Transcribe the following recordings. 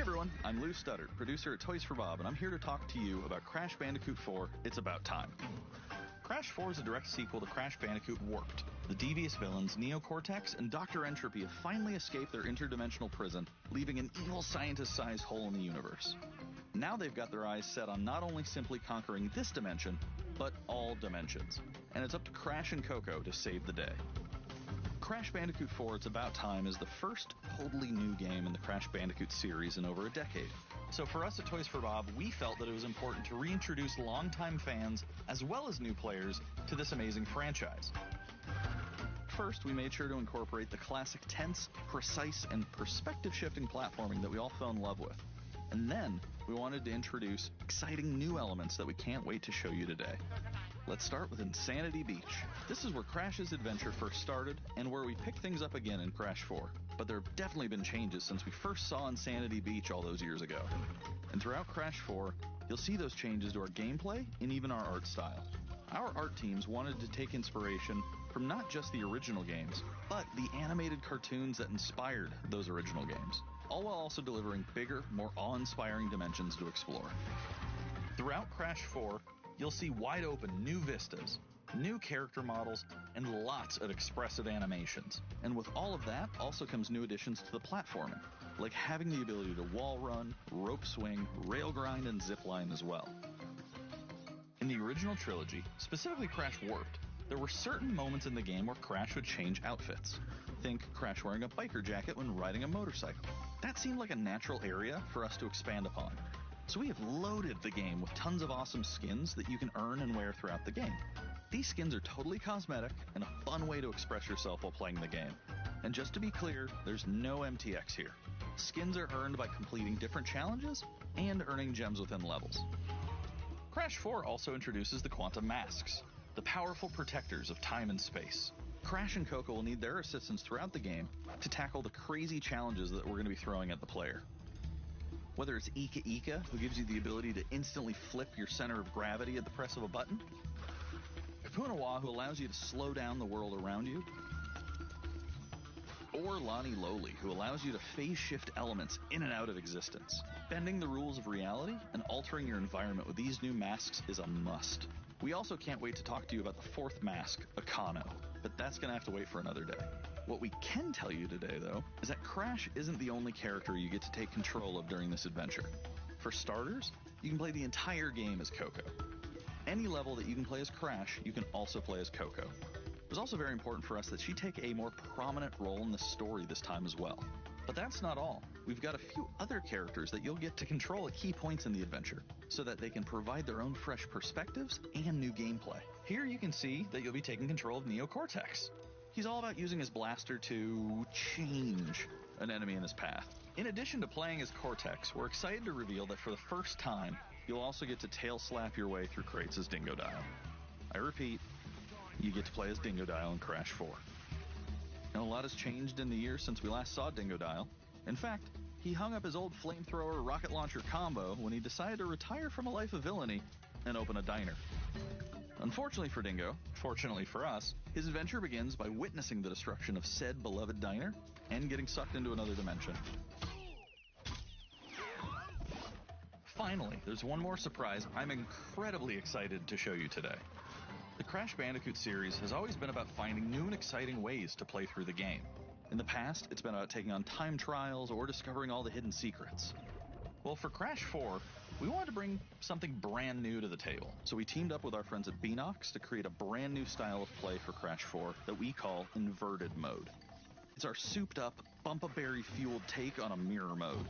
everyone, I'm Lou Studdard, producer at Toys for Bob, and I'm here to talk to you about Crash Bandicoot 4, It's About Time. Crash 4 is a direct sequel to Crash Bandicoot Warped. The devious villains, Neo Cortex and Dr. Entropy, have finally escaped their interdimensional prison, leaving an evil scientist-sized hole in the universe. Now they've got their eyes set on not only simply conquering this dimension, but all dimensions. And it's up to Crash and Coco to save the day. Crash Bandicoot 4 It's About Time is the first totally new game in the Crash Bandicoot series in over a decade. So for us at Toys for Bob, we felt that it was important to reintroduce longtime fans, as well as new players, to this amazing franchise. First, we made sure to incorporate the classic tense, precise, and perspective-shifting platforming that we all fell in love with. And then, we wanted to introduce exciting new elements that we can't wait to show you today. Let's start with Insanity Beach. This is where Crash's adventure first started, and where we pick things up again in Crash 4. But there have definitely been changes since we first saw Insanity Beach all those years ago. And throughout Crash 4, you'll see those changes to our gameplay and even our art style. Our art teams wanted to take inspiration from not just the original games, but the animated cartoons that inspired those original games, all while also delivering bigger, more awe-inspiring dimensions to explore. Throughout Crash 4, you'll see wide-open new vistas, new character models, and lots of expressive animations. And with all of that also comes new additions to the platforming, like having the ability to wall run, rope swing, rail grind, and zip line as well. In the original trilogy, specifically Crash Warped, there were certain moments in the game where Crash would change outfits. Think Crash wearing a biker jacket when riding a motorcycle. That seemed like a natural area for us to expand upon. So we have loaded the game with tons of awesome skins that you can earn and wear throughout the game. These skins are totally cosmetic and a fun way to express yourself while playing the game. And just to be clear, there's no MTX here. Skins are earned by completing different challenges and earning gems within levels. Crash 4 also introduces the Quantum Masks, the powerful protectors of time and space. Crash and Coco will need their assistance throughout the game to tackle the crazy challenges that we're going to be throwing at the player. Whether it's Ika Ika, who gives you the ability to instantly flip your center of gravity at the press of a button, Kapunawa, who allows you to slow down the world around you, or Lonnie Lowly, who allows you to phase shift elements in and out of existence. Bending the rules of reality and altering your environment with these new masks is a must. We also can't wait to talk to you about the fourth mask, Akano, but that's going to have to wait for another day. What we can tell you today, though, is that Crash isn't the only character you get to take control of during this adventure. For starters, you can play the entire game as Coco. Any level that you can play as Crash, you can also play as Coco. It was also very important for us that she take a more prominent role in the story this time as well. But that's not all. We've got a few other characters that you'll get to control at key points in the adventure, so that they can provide their own fresh perspectives and new gameplay. Here you can see that you'll be taking control of Neo Cortex. He's all about using his blaster to change an enemy in his path. In addition to playing as Cortex, we're excited to reveal that for the first time, you'll also get to tail slap your way through crates as Dingodile. I repeat, you get to play as Dingodile in Crash 4. Now, a lot has changed in the years since we last saw Dingodile. In fact, he hung up his old flamethrower rocket launcher combo when he decided to retire from a life of villainy and open a diner. Unfortunately for Dingo, fortunately for us, his adventure begins by witnessing the destruction of said beloved diner and getting sucked into another dimension. Finally, there's one more surprise I'm incredibly excited to show you today. The Crash Bandicoot series has always been about finding new and exciting ways to play through the game. In the past, it's been about taking on time trials or discovering all the hidden secrets. Well, for Crash 4, we wanted to bring something brand new to the table. So we teamed up with our friends at Beanox to create a brand new style of play for Crash 4 that we call Inverted Mode. It's our souped-up, Bumpa-Berry-fueled take on a mirror mode.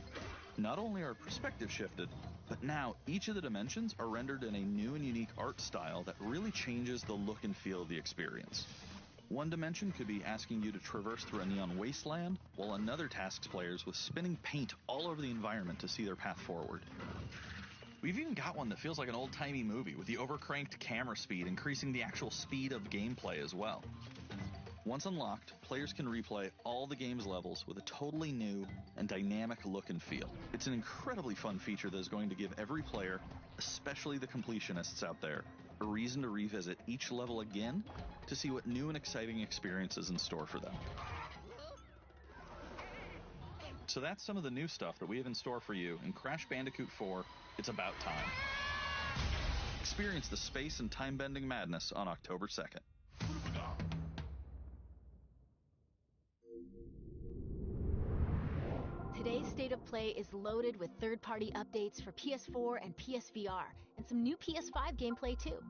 Not only are perspective shifted, but now each of the dimensions are rendered in a new and unique art style that really changes the look and feel of the experience. One dimension could be asking you to traverse through a neon wasteland, while another tasks players with spinning paint all over the environment to see their path forward. We've even got one that feels like an old-timey movie, with the overcranked camera speed increasing the actual speed of gameplay as well. Once unlocked, players can replay all the game's levels with a totally new and dynamic look and feel. It's an incredibly fun feature that is going to give every player, especially the completionists out there, a reason to revisit each level again to see what new and exciting experience is in store for them. So that's some of the new stuff that we have in store for you in Crash Bandicoot 4, It's About Time. Experience the space and time-bending madness on October 2nd. Today's State of Play is loaded with third-party updates for PS4 and PSVR, and some new PS5 gameplay too.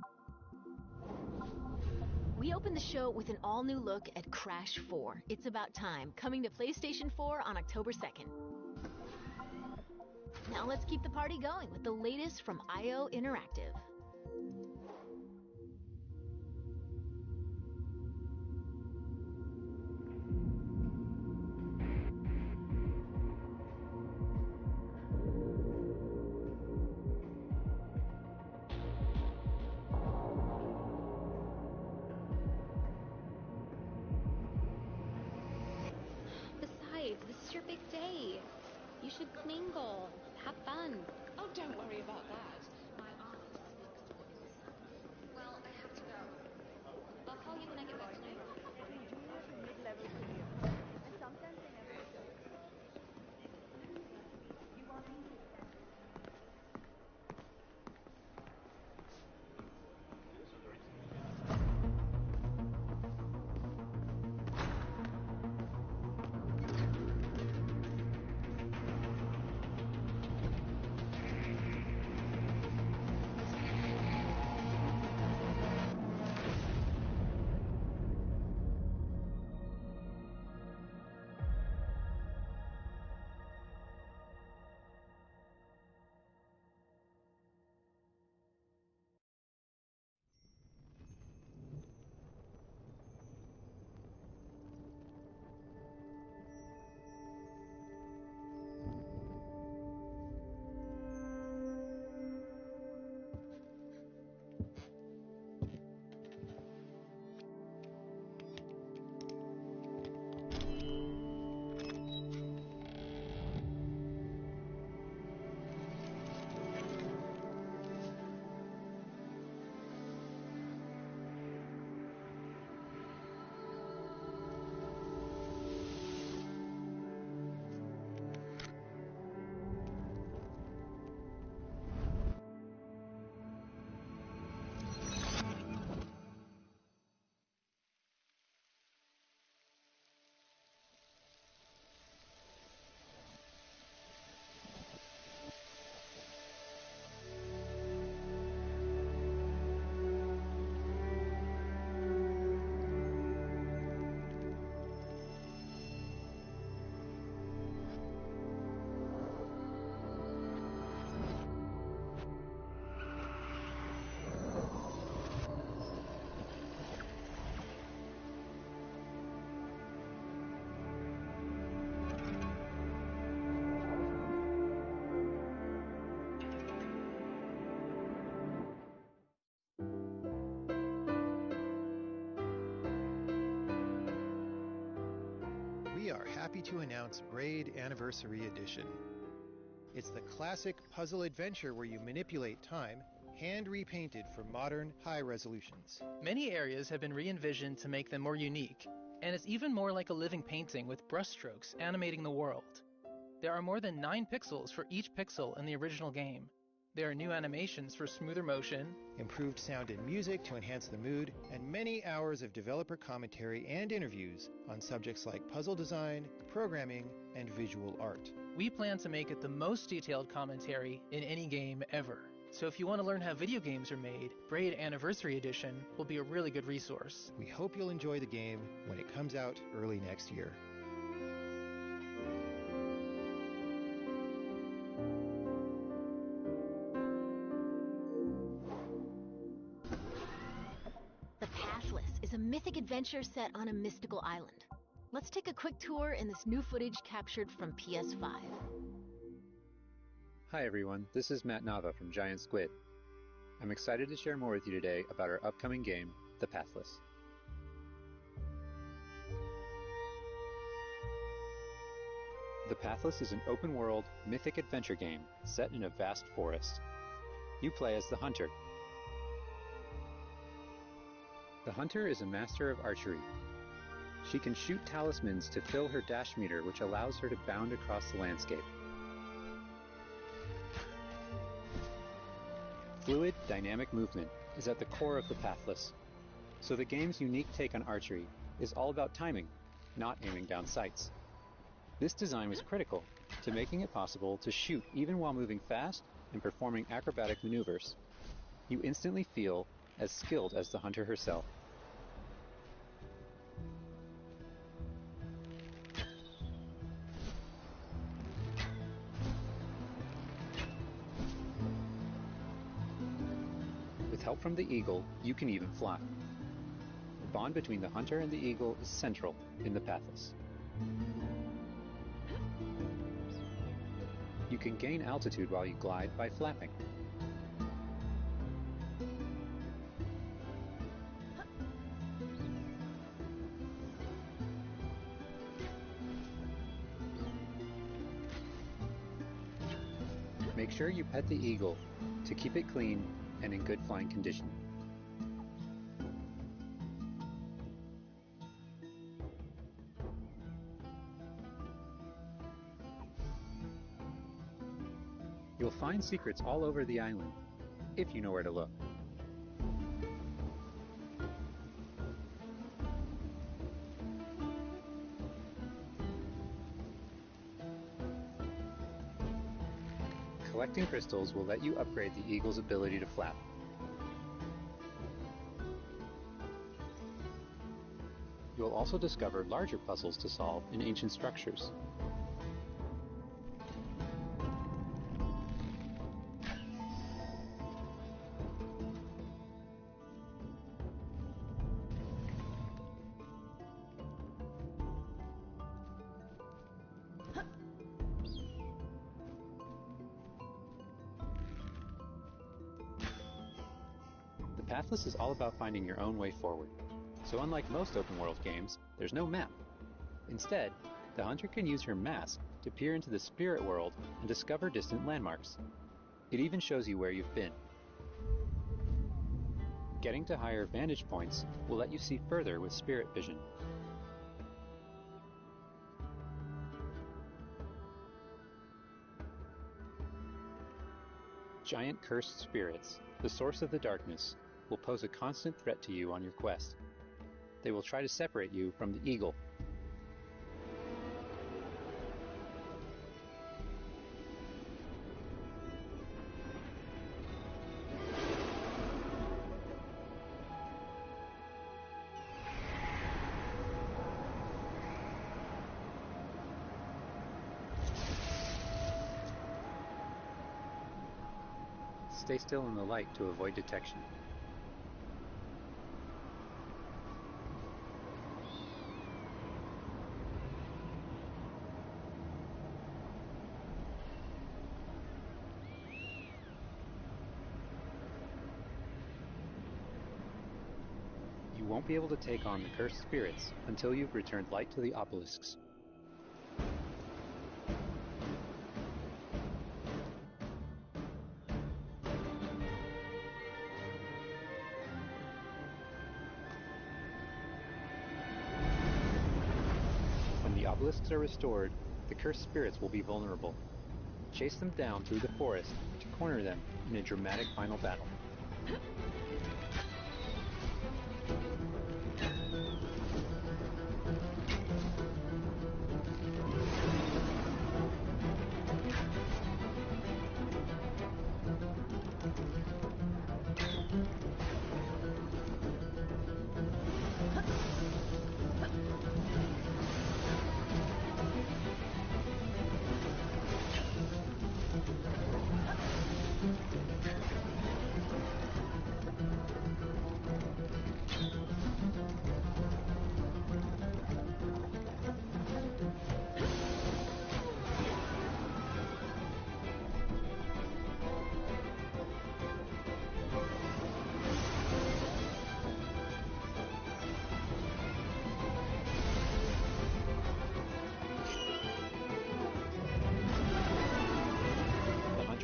We open the show with an all-new look at Crash 4, It's About Time, coming to PlayStation 4 on October 2nd. Now let's keep the party going with the latest from IO Interactive. This is your big day. You should mingle, have fun. Oh, don't worry about that. My aunt speaks to it. Well, I have to go. I'll call you when I get back to New York. Mid-level studio. And sometimes they never show it. You want me to? We are happy to announce Braid Anniversary Edition. It's the classic puzzle adventure where you manipulate time, hand repainted for modern, high resolutions. Many areas have been re-envisioned to make them more unique, and it's even more like a living painting with brushstrokes animating the world. There are more than 9 pixels for each pixel in the original game. There are new animations for smoother motion, improved sound and music to enhance the mood, and many hours of developer commentary and interviews on subjects like puzzle design, programming, and visual art. We plan to make it the most detailed commentary in any game ever. So if you want to learn how video games are made, Braid Anniversary Edition will be a really good resource. We hope you'll enjoy the game when it comes out early next year. The Pathless is a mythic adventure set on a mystical island. Let's take a quick tour in this new footage captured from PS5. Hi everyone, this is Matt Nava from Giant Squid. I'm excited to share more with you today about our upcoming game, The Pathless. The Pathless is an open-world, mythic adventure game set in a vast forest. You play as the Hunter. The Hunter is a master of archery. She can shoot talismans to fill her dash meter, which allows her to bound across the landscape. Fluid, dynamic movement is at the core of the Pathless, so the game's unique take on archery is all about timing, not aiming down sights. This design was critical to making it possible to shoot even while moving fast and performing acrobatic maneuvers. You instantly feel as skilled as the hunter herself. With help from the eagle, you can even fly. The bond between the hunter and the eagle is central in the Pathless. You can gain altitude while you glide by flapping. Make sure you pet the eagle to keep it clean and in good flying condition. You'll find secrets all over the island, if you know where to look. Collecting crystals will let you upgrade the eagle's ability to flap. You'll also discover larger puzzles to solve in ancient structures. The Pathless is all about finding your own way forward. So unlike most open-world games, there's no map. Instead, the hunter can use her mask to peer into the spirit world and discover distant landmarks. It even shows you where you've been. Getting to higher vantage points will let you see further with spirit vision. Giant cursed spirits, the source of the darkness, will pose a constant threat to you on your quest. They will try to separate you from the eagle. Stay still in the light to avoid detection. You won't be able to take on the cursed spirits until you've returned light to the obelisks. When the obelisks are restored, the cursed spirits will be vulnerable. Chase them down through the forest to corner them in a dramatic final battle.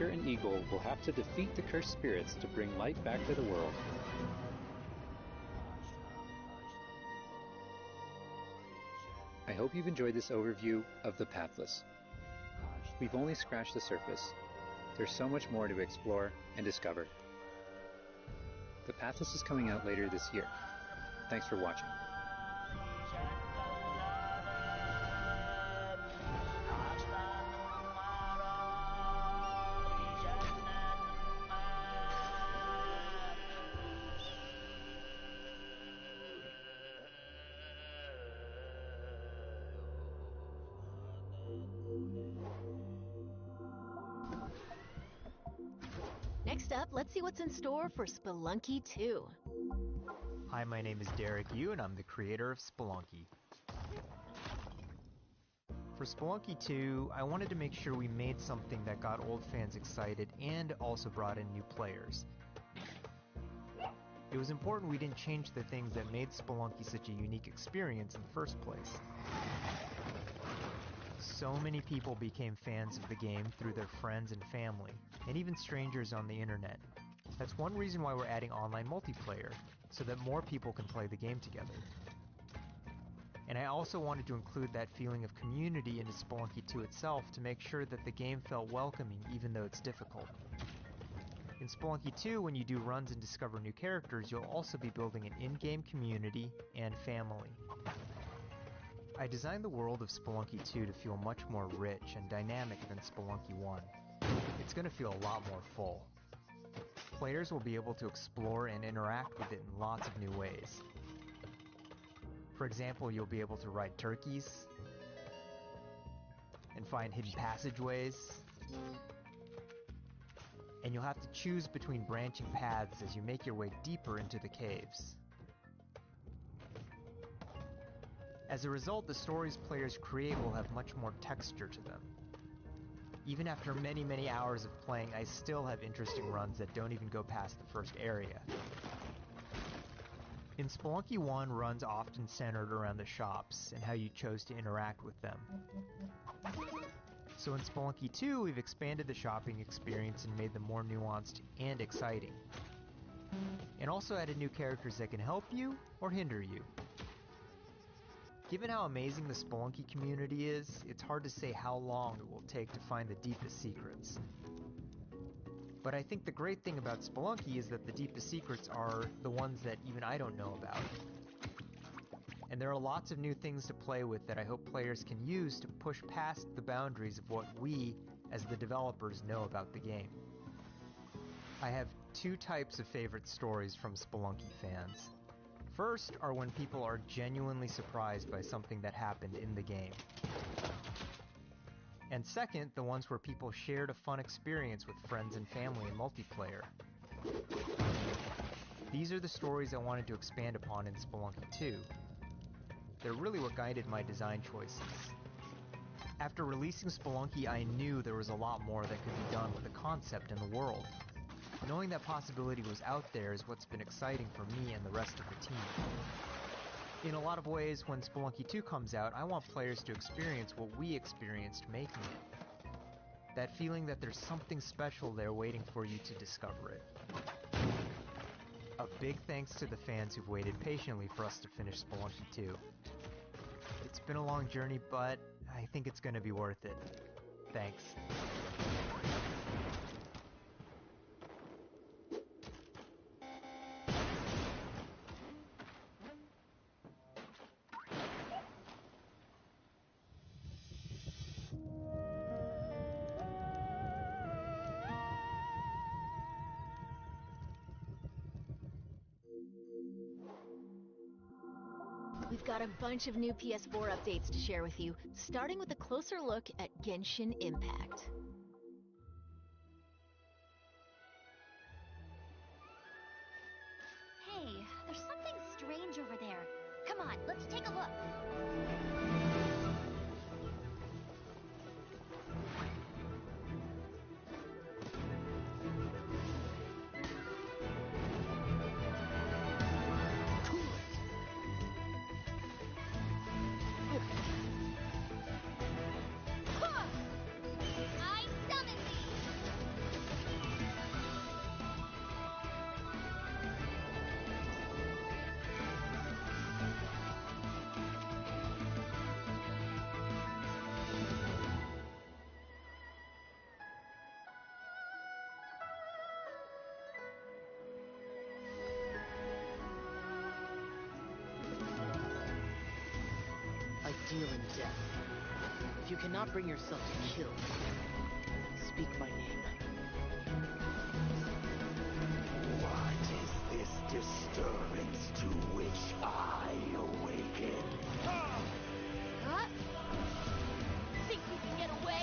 And Eagle will have to defeat the cursed spirits to bring light back to the world. hope you've enjoyed this overview of the Pathless. We've only scratched the surface. There's so much more to explore and discover. The Pathless is coming out later this year. Thanks for watching. Next up, let's see what's in store for Spelunky 2. Hi, my name is Derek Yu, and I'm the creator of Spelunky. For Spelunky 2, I wanted to make sure we made something that got old fans excited and also brought in new players. It was important we didn't change the things that made Spelunky such a unique experience in the first place. So many people became fans of the game through their friends and family, and even strangers on the internet. That's one reason why we're adding online multiplayer, so that more people can play the game together. And I also wanted to include that feeling of community into Spelunky 2 itself to make sure that the game felt welcoming even though it's difficult. In Spelunky 2, when you do runs and discover new characters, you'll also be building an in-game community and family. I designed the world of Spelunky 2 to feel much more rich and dynamic than Spelunky 1. It's going to feel a lot more full. Players will be able to explore and interact with it in lots of new ways. For example, you'll be able to ride turkeys and find hidden passageways, and you'll have to choose between branching paths as you make your way deeper into the caves. As a result, the stories players create will have much more texture to them. Even after many, many hours of playing, I still have interesting runs that don't even go past the first area. In Spelunky 1, runs often centered around the shops and how you chose to interact with them. So in Spelunky 2, we've expanded the shopping experience and made them more nuanced and exciting. And also added new characters that can help you or hinder you. Given how amazing the Spelunky community is, it's hard to say how long it will take to find the deepest secrets. But I think the great thing about Spelunky is that the deepest secrets are the ones that even I don't know about. And there are lots of new things to play with that I hope players can use to push past the boundaries of what we, as the developers, know about the game. I have two types of favorite stories from Spelunky fans. First are when people are genuinely surprised by something that happened in the game. And second, the ones where people shared a fun experience with friends and family in multiplayer. These are the stories I wanted to expand upon in Spelunky 2. They're really what guided my design choices. After releasing Spelunky, I knew there was a lot more that could be done with the concept and the world. Knowing that possibility was out there is what's been exciting for me and the rest of the team. In a lot of ways, when Spelunky 2 comes out, I want players to experience what we experienced making it. That feeling that there's something special there waiting for you to discover it. A big thanks to the fans who've waited patiently for us to finish Spelunky 2. It's been a long journey, but I think it's going to be worth it. Thanks. We've got a bunch of new PS4 updates to share with you, starting with a closer look at Genshin Impact. Hey, there's something strange over there. Come on, let's take a look. I summon thee! deal in death. If you cannot bring yourself to kill, speak my name. What is this disturbance to which I awaken? Huh? Think you can get away?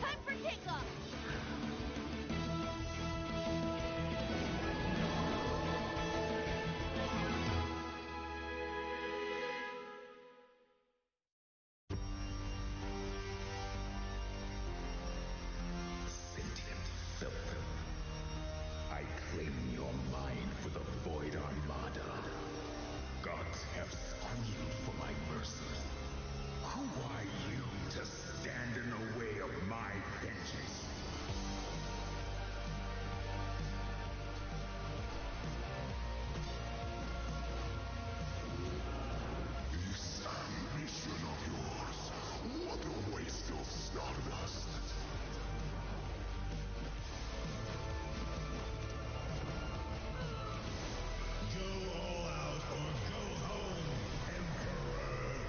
Time for takeoff! Sentient filth. I claim your mind for the Void Armada. Gods have screamed for my mercy. Who are you to stand in the way of my vengeance? This ambition of yours, what a waste of stardust. Go all out or go home, Emperor!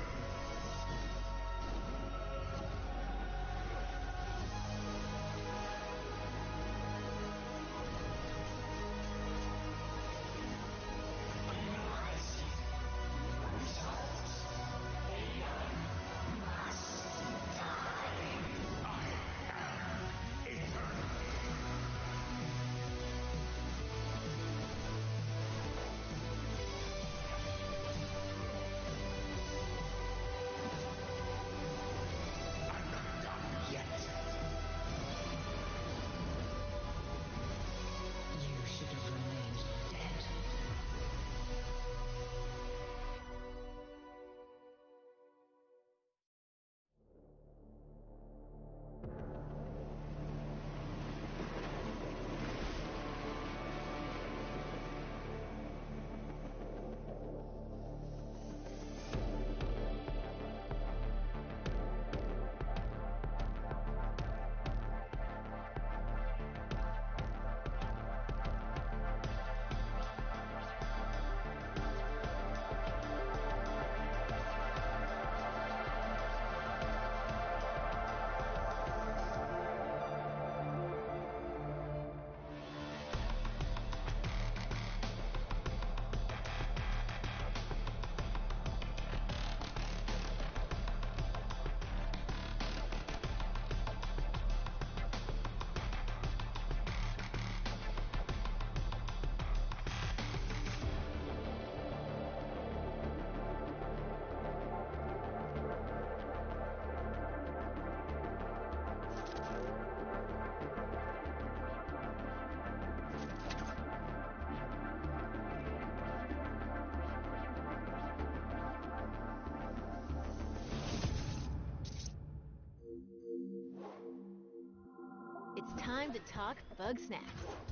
It's time to talk Bug Snacks.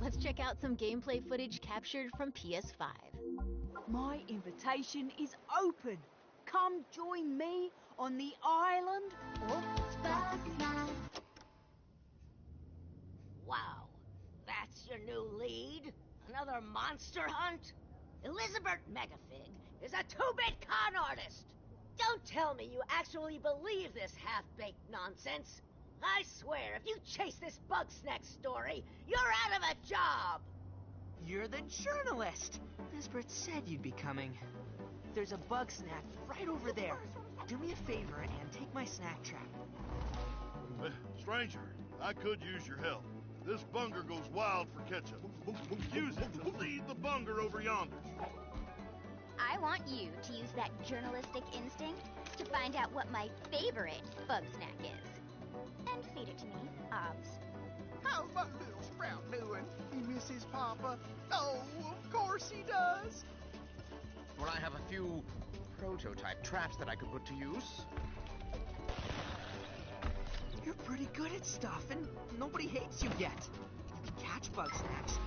Let's check out some gameplay footage captured from PS5. My invitation is open. Come join me on the island of Bug Snacks. Wow, that's your new lead? Another monster hunt? Elizabeth Megafig is a two-bit con artist! Don't tell me you actually believe this half-baked nonsense! I swear, if you chase this Bug Snack story, you're out of a job! You're the journalist! Lisbeth said you'd be coming. There's a bug snack right over there. Do me a favor and take my snack trap. Stranger, I could use your help. This bunger goes wild for ketchup. Use it to lead the bunger over yonder. I want you to use that journalistic instinct to find out what my favorite bug snack is. And feed it to me, obs. How's my little sprout doing? He misses Papa? Oh, of course he does. Well, I have a few prototype traps that I could put to use. You're pretty good at stuff, and nobody hates you yet. You can catch bug snacks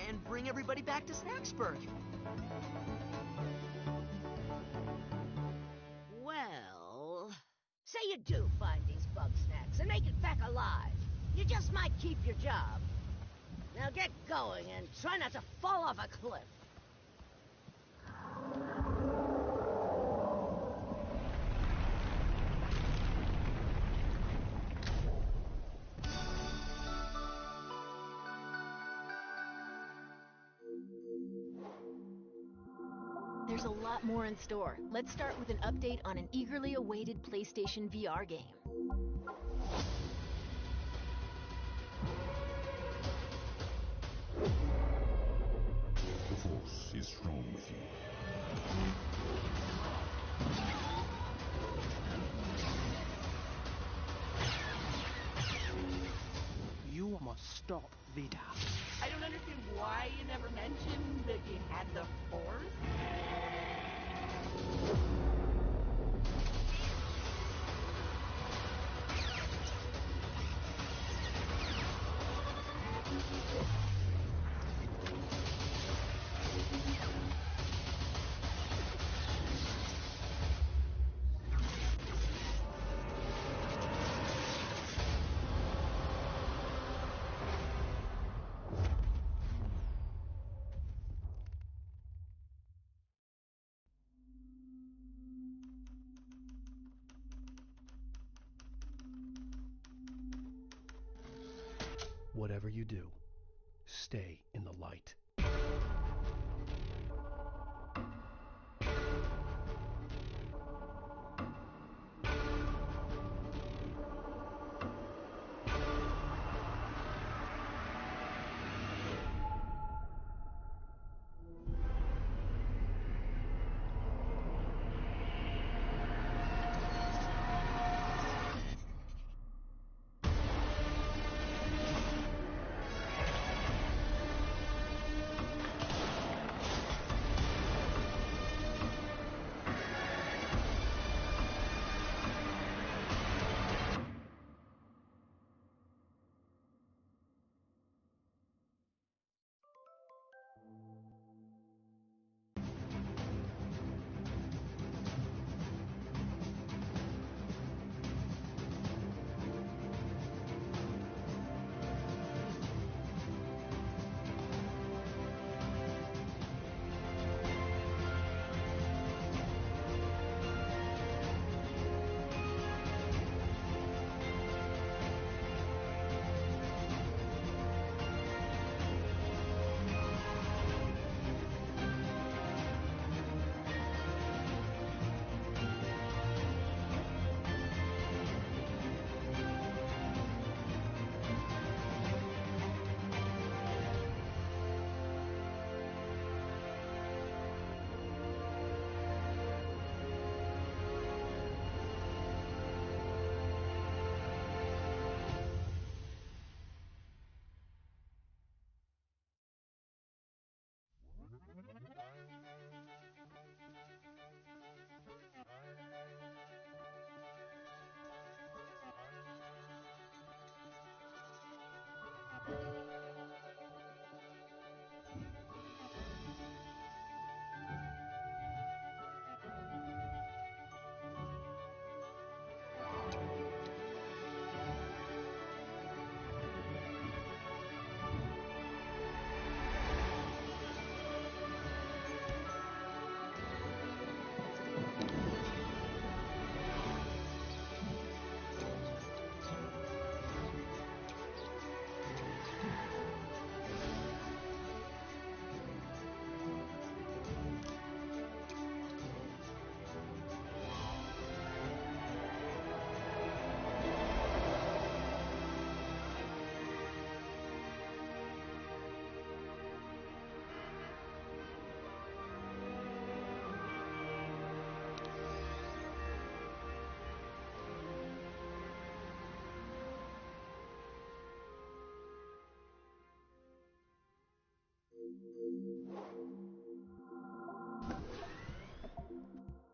and bring everybody back to Snacksburg. Well, say you do find these bug snacks and make it back alive. You just might keep your job. Now get going and try not to fall off a cliff. There's a lot more in store. Let's start with an update on an eagerly awaited PlayStation VR game. The Force is strong with you. You must stop Vida. I don't understand why you never mentioned that you had the Force. Whatever you do, stay in the light.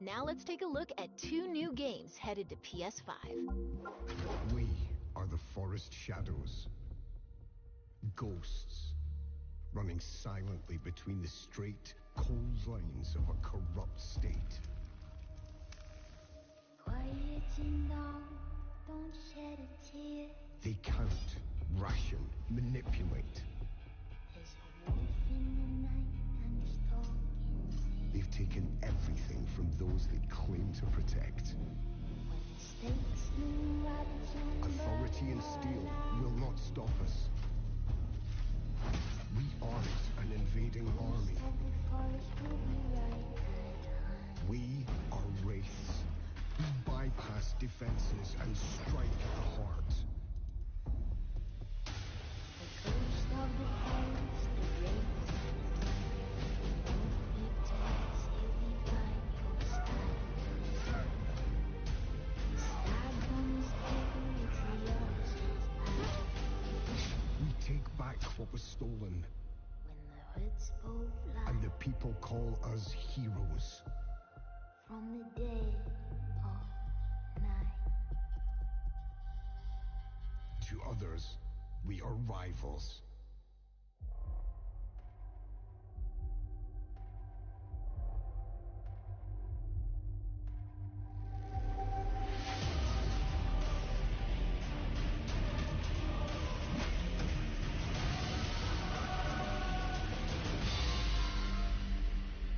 Now let's take a look at two new games headed to PS5. We are the forest shadows. Ghosts, running silently between the straight, cold lines of a corrupt state. Quieting down, don't shed a tear. They count, ration, manipulate. There's a wolf in the night and he's talking to me. They've taken everything from those they claim to protect. When the stakes loom rabbits on Authority and steel will not stop us. We aren't an invading army. of the forest will be right there. eyes and strike at the heart. We take back what was stolen. And the people call us heroes. From the dead of night. To others, we are rivals.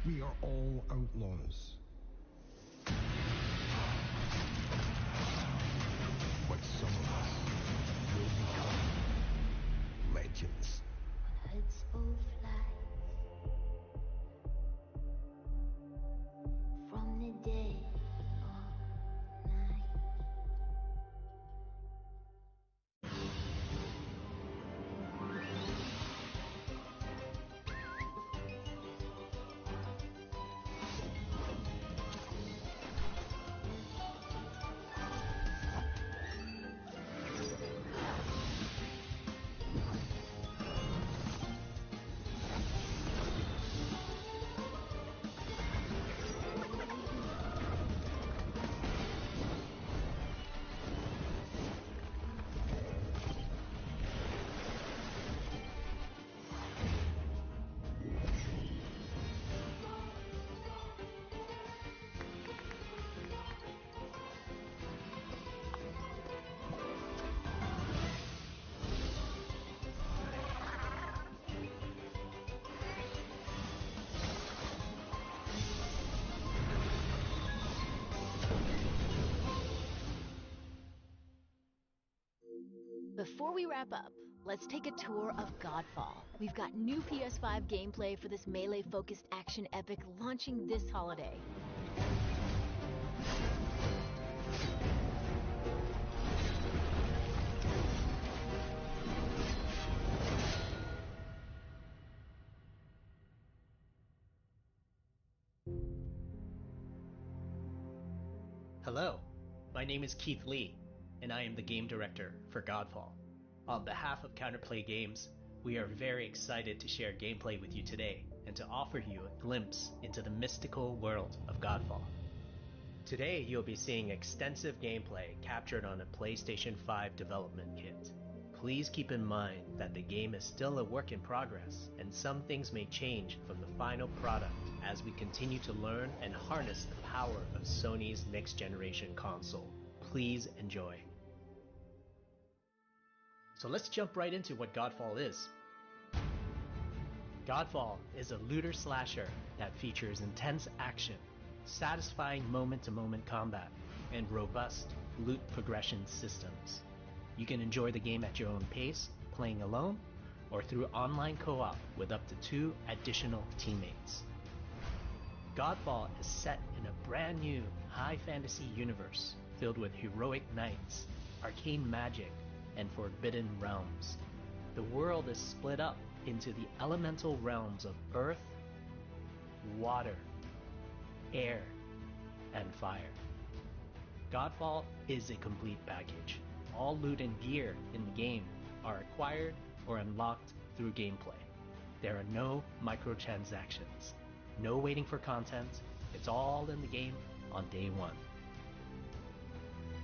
We are all outlaws. But some of us will become legends. Hoods full flies. From the dead of night. Before we wrap up, let's take a tour of Godfall. We've got new PS5 gameplay for this melee-focused action epic launching this holiday. Hello, my name is Keith Lee, and I am the game director for Godfall. On behalf of Counterplay Games, we are very excited to share gameplay with you today and to offer you a glimpse into the mystical world of Godfall. Today you'll be seeing extensive gameplay captured on a PlayStation 5 development kit. Please keep in mind that the game is still a work in progress, and some things may change from the final product as we continue to learn and harness the power of Sony's next generation console. Please enjoy. So let's jump right into what Godfall is. Godfall is a looter slasher that features intense action, satisfying moment-to-moment combat, and robust loot progression systems. You can enjoy the game at your own pace, playing alone, or through online co-op with up to 2 additional teammates. Godfall is set in a brand new high fantasy universe filled with heroic knights, arcane magic, and forbidden realms. The world is split up into the elemental realms of earth, water, air, and fire. Godfall is a complete package. All loot and gear in the game are acquired or unlocked through gameplay. There are no microtransactions, no waiting for content. It's all in the game on day one.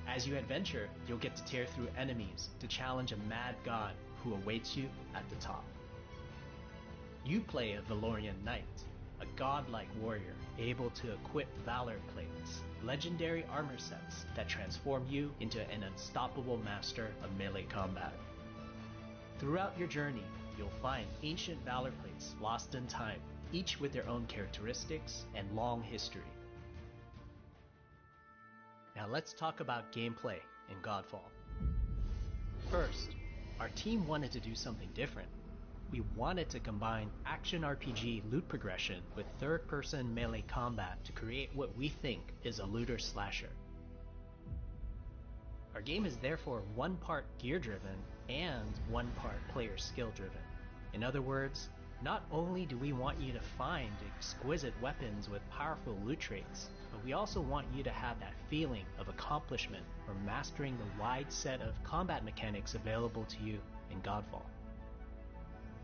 As you adventure, you'll get to tear through enemies to challenge a mad god who awaits you at the top. You play a Valorian knight, a godlike warrior able to equip valor plates, legendary armor sets that transform you into an unstoppable master of melee combat. Throughout your journey, you'll find ancient valor plates lost in time, each with their own characteristics and long history. Now let's talk about gameplay in Godfall. First, our team wanted to do something different. We wanted to combine action RPG loot progression with third-person melee combat to create what we think is a looter slasher. Our game is therefore one part gear-driven and one part player skill-driven. In other words, not only do we want you to find exquisite weapons with powerful loot traits, but we also want you to have that feeling of accomplishment or mastering the wide set of combat mechanics available to you in Godfall.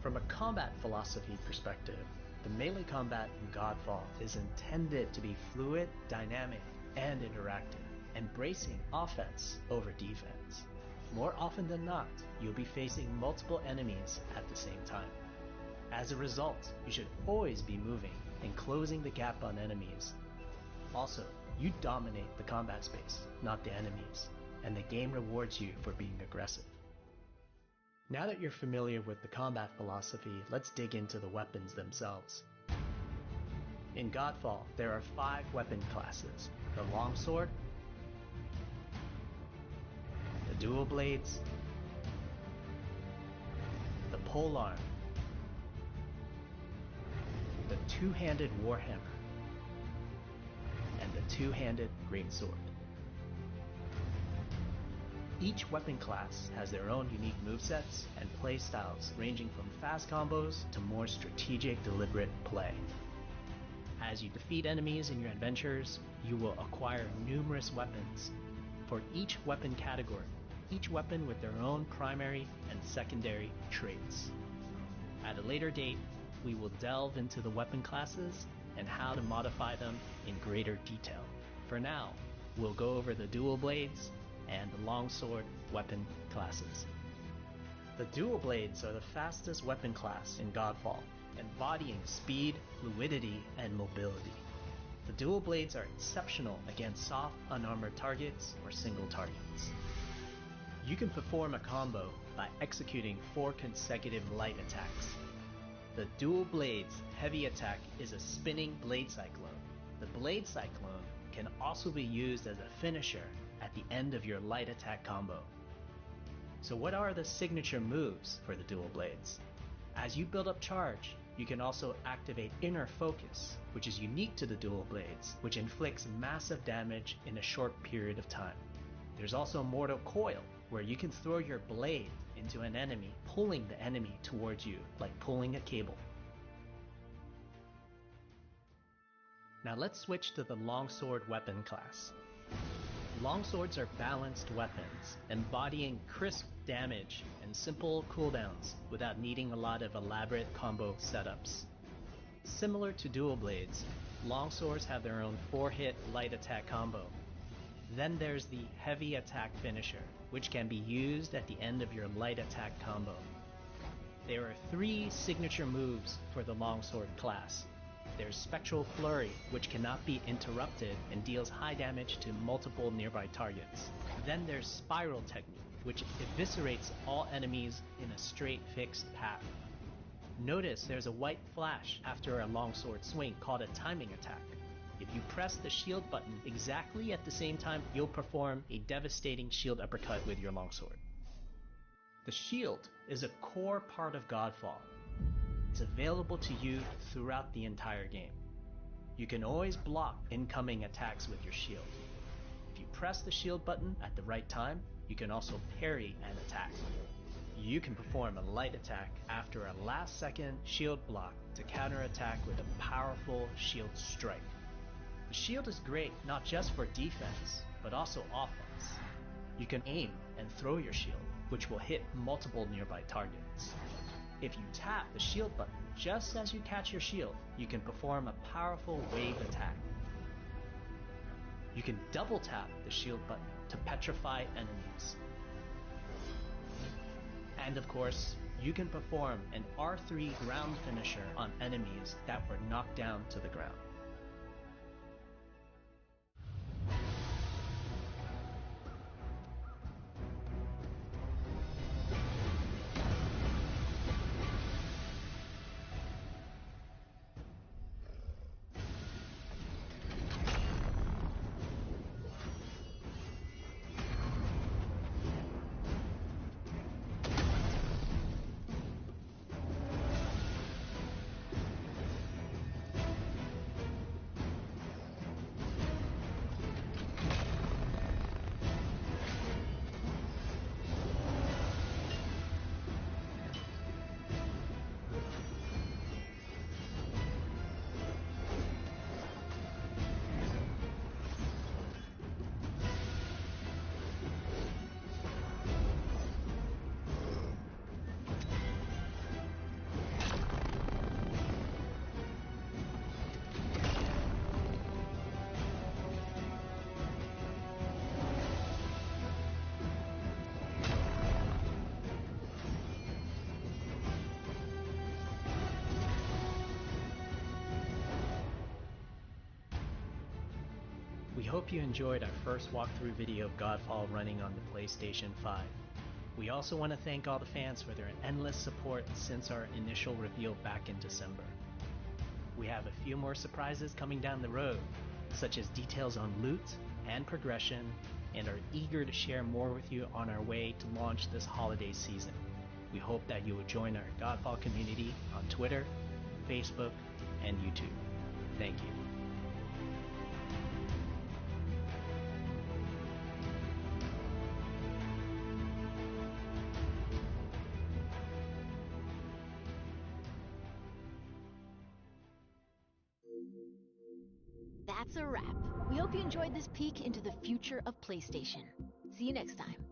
From a combat philosophy perspective, the melee combat in Godfall is intended to be fluid, dynamic, and interactive, embracing offense over defense. More often than not, you'll be facing multiple enemies at the same time. As a result, you should always be moving and closing the gap on enemies. Also, you dominate the combat space, not the enemies, and the game rewards you for being aggressive. Now that you're familiar with the combat philosophy, let's dig into the weapons themselves. In Godfall, there are 5 weapon classes: the longsword, the dual blades, the polearm, the two-handed warhammer, and the two-handed greatsword. Each weapon class has their own unique movesets and playstyles, ranging from fast combos to more strategic, deliberate play. As you defeat enemies in your adventures, you will acquire numerous weapons for each weapon category, each weapon with their own primary and secondary traits. At a later date, we will delve into the weapon classes and how to modify them in greater detail. For now, we'll go over the dual blades and the longsword weapon classes. The dual blades are the fastest weapon class in Godfall, embodying speed, fluidity, and mobility. The dual blades are exceptional against soft, unarmored targets or single targets. You can perform a combo by executing 4 consecutive light attacks. The dual blades heavy attack is a spinning blade cyclone. The blade cyclone can also be used as a finisher at the end of your light attack combo. So what are the signature moves for the dual blades? As you build up charge, you can also activate Inner Focus, which is unique to the dual blades, which inflicts massive damage in a short period of time. There's also Mortal Coil, where you can throw your blade into an enemy, pulling the enemy towards you like pulling a cable. Now let's switch to the longsword weapon class. Longswords are balanced weapons, embodying crisp damage and simple cooldowns without needing a lot of elaborate combo setups. Similar to dual blades, longswords have their own 4-hit light attack combo. Then there's the heavy attack finisher, which can be used at the end of your light attack combo. There are 3 signature moves for the longsword class. There's Spectral Flurry, which cannot be interrupted and deals high damage to multiple nearby targets. Then there's Spiral Technique, which eviscerates all enemies in a straight fixed path. Notice there's a white flash after a longsword swing called a timing attack. If you press the shield button exactly at the same time, you'll perform a devastating shield uppercut with your longsword. The shield is a core part of Godfall. It's available to you throughout the entire game. You can always block incoming attacks with your shield. If you press the shield button at the right time, you can also parry an attack. You can perform a light attack after a last-second shield block to counterattack with a powerful shield strike. The shield is great not just for defense, but also offense. You can aim and throw your shield, which will hit multiple nearby targets. If you tap the shield button just as you catch your shield, you can perform a powerful wave attack. You can double tap the shield button to petrify enemies. And of course, you can perform an R3 ground finisher on enemies that were knocked down to the ground. We hope you enjoyed our first walkthrough video of Godfall running on the PlayStation 5. We also want to thank all the fans for their endless support since our initial reveal back in December. We have a few more surprises coming down the road, such as details on loot and progression, and are eager to share more with you on our way to launch this holiday season. We hope that you will join our Godfall community on Twitter, Facebook, and YouTube. Thank you. That's a wrap. We hope you enjoyed this peek into the future of PlayStation. See you next time.